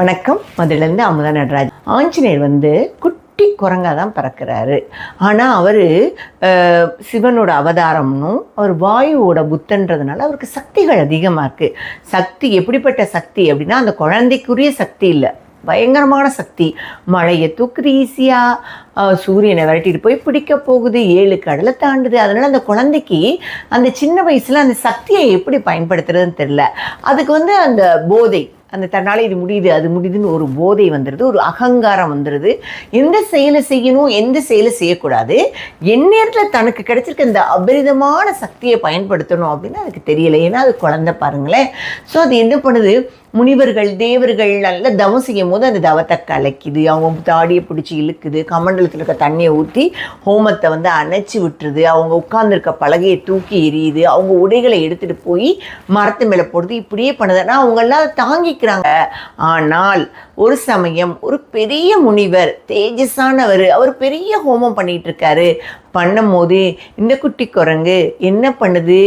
வணக்கம். மதுரையிலேருந்து அமுதா நடராஜ். ஆஞ்சநேயர் குட்டி குரங்காக தான் பிறக்கிறாரு. ஆனால் அவர் சிவனோட அவதாரம்னும் அவர் வாயுவோட புத்தன்றதுனால அவருக்கு சக்திகள் அதிகமாக இருக்குது. சக்தி எப்படிப்பட்ட சக்தி அப்படின்னா, அந்த குழந்தைக்குரிய சக்தி இல்லை, பயங்கரமான சக்தி. மழையை தூக்குது ஈஸியாக, சூரியனை விரட்டிட்டு போய் பிடிக்க போகுது, 7 கடலை தாண்டுது. அதனால் அந்த குழந்தைக்கு அந்த சின்ன வயசில் அந்த சக்தியை எப்படி பயன்படுத்துறதுன்னு தெரில. அதுக்கு அந்த போதை, அந்த தன்னால் இது முடியுது அது முடியுதுன்னு ஒரு போதை வந்துடுது, ஒரு அகங்காரம் வந்துடுது. எந்த செயலை செய்யணும், எந்த செயலை செய்யக்கூடாது, எந்நேரத்தில் தனக்கு கிடைச்சிருக்க இந்த அபரிதமான சக்தியை பயன்படுத்தணும் அப்படின்னு அதுக்கு தெரியலை. ஏன்னா அது குழந்தை பாருங்களேன். ஸோ அது என்ன பண்ணுது, முனிவர்கள் தேவர்கள் நல்லா தவம் செய்யும் போது அந்த தவத்தை கலைக்குது, அவங்க தாடியை பிடிச்சி இழுக்குது, கமண்டலத்தில் இருக்க தண்ணியை ஊற்றி ஹோமத்தை அணைச்சி விட்டுருது, அவங்க உட்கார்ந்துருக்க பலகையை தூக்கி எரியுது, அவங்க உடைகளை எடுத்துகிட்டு போய் மரத்து மேலே போடுது. இப்படியே பண்ணுதுன்னா அவங்கெல்லாம் தாங்கிக்கிறாங்க. ஆனால் ஒரு சமயம் ஒரு பெரிய முனிவர், தேஜஸானவர், அவர் பெரிய ஹோமம் பண்ணிகிட்டு இருக்காரு. பண்ணும் போது இந்த குட்டி குரங்கு என்ன பண்ணுது,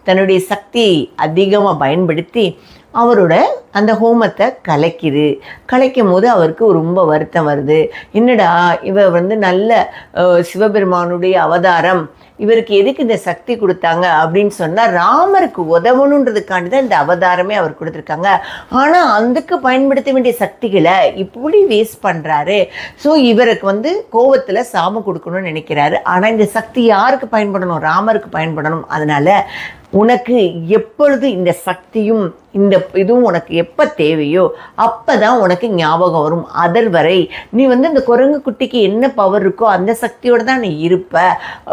தன்னுடைய சக்தி அதிகமாக பயன்படுத்தி அவரோட அந்த ஹோமத்தை கலைக்கும் போது அவருக்கு ரொம்ப வருத்தம் வருது. என்னடா இவர் நல்ல சிவபெருமானுடைய அவதாரம், இவருக்கு எதுக்கு இந்த சக்தி கொடுத்தாங்க அப்படின்னு சொன்னால், ராமருக்கு உதவணுன்றதுக்காண்டி தான் இந்த அவதாரமே அவர் கொடுத்துருக்காங்க. ஆனால் அதுக்கு பயன்படுத்த வேண்டிய சக்திகளை இப்படி வேஸ்ட் பண்ணுறாரு. ஸோ இவருக்கு கோவத்தில் சாபம் கொடுக்கணும்னு நினைக்கிறாரு. ஆனால் இந்த சக்தி யாருக்கு பயன்படணும், ராமருக்கு பயன்படணும். அதனால் உனக்கு எப்பொழுது இந்த சக்தியும் இந்த இதுவும் உனக்கு எப்போ தேவையோ அப்போ தான் உனக்கு ஞாபகம் வரும். அதர் வரை நீ இந்த குரங்கு குட்டிக்கு என்ன பவர் இருக்கோ அந்த சக்தியோடு தான் நீ இருப்ப.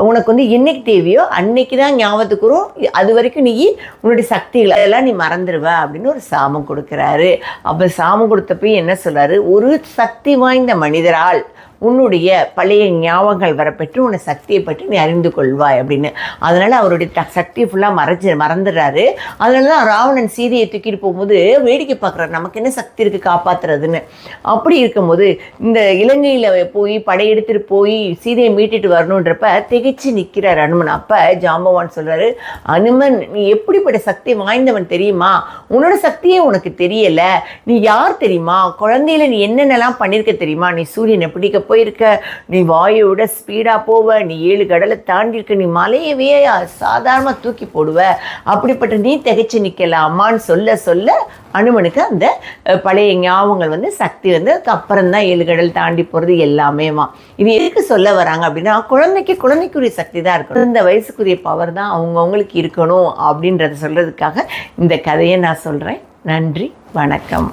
உனக்கு என்னைக்கு தேவையோ அன்னைக்கு தான் ஞாபகத்துக்கு வரும். அது வரைக்கும் நீ உன்னுடைய சக்திகளை அதெல்லாம் நீ மறந்துடுவ அப்படின்னு ஒரு சாபம் கொடுக்குறாரு. அப்போ சாபம் கொடுத்தப்ப என்ன சொல்கிறாரு, ஒரு சக்தி வாய்ந்த மனிதரால் உன்னுடைய பழைய ஞாபகங்கள் வரப்பெற்று உன்னை சக்தியை பற்றி நீ அறிந்து கொள்வாய் அப்படின்னு. அதனால் அவருடைய சக்தியை ஃபுல்லாக மறந்துடுறாரு. அதனால தான் ராவணன் சீதையை தூக்கிட்டு போகும்போது வேடிக்கை பார்க்குறாரு, நமக்கு என்ன சக்தி இருக்குது காப்பாற்றுறதுன்னு. அப்படி இருக்கும்போது இந்த இலங்கையில் போய் படையெடுத்துட்டு போய் சீதையை மீட்டுட்டு வரணுன்றப்ப திகைச்சு நிற்கிறார் அனுமன். அப்போ ஜாம்பவான் சொல்கிறாரு, அனுமன் நீ எப்படிப்பட்ட சக்தி வாய்ந்தவன் தெரியுமா, உன்னோட சக்தியே உனக்கு தெரியலை, நீ யார் தெரியுமா, குழந்தையில நீ என்னென்னலாம் பண்ணியிருக்க தெரியுமா, நீ சூரியனை பிடிக்க போயிருக்க, நீ வாயோட ஸ்பீடாக போவ, நீ 7 கடலை தாண்டியிருக்க, நீ மலையவே சாதாரணமாக தூக்கி போடுவ, அப்படிப்பட்ட நீ திகைச்சு நிற்கலாமான்னு சொல்ல சொல்ல அனுமனுக்கு அந்த பழைய ஞாபகங்கள் சக்தி அப்புறம் தான் 7 கடல் தாண்டி போகிறது எல்லாமேவா. இது எதுக்கு சொல்ல வராங்க அப்படின்னா, குழந்தைக்குரிய சக்தி தான் இருக்கணும், இந்த வயசுக்குரிய பவர் தான் அவங்கவுங்களுக்கு இருக்கணும் அப்படின்றத சொல்கிறதுக்காக இந்த கதையை நான் சொல்கிறேன். நன்றி, வணக்கம்.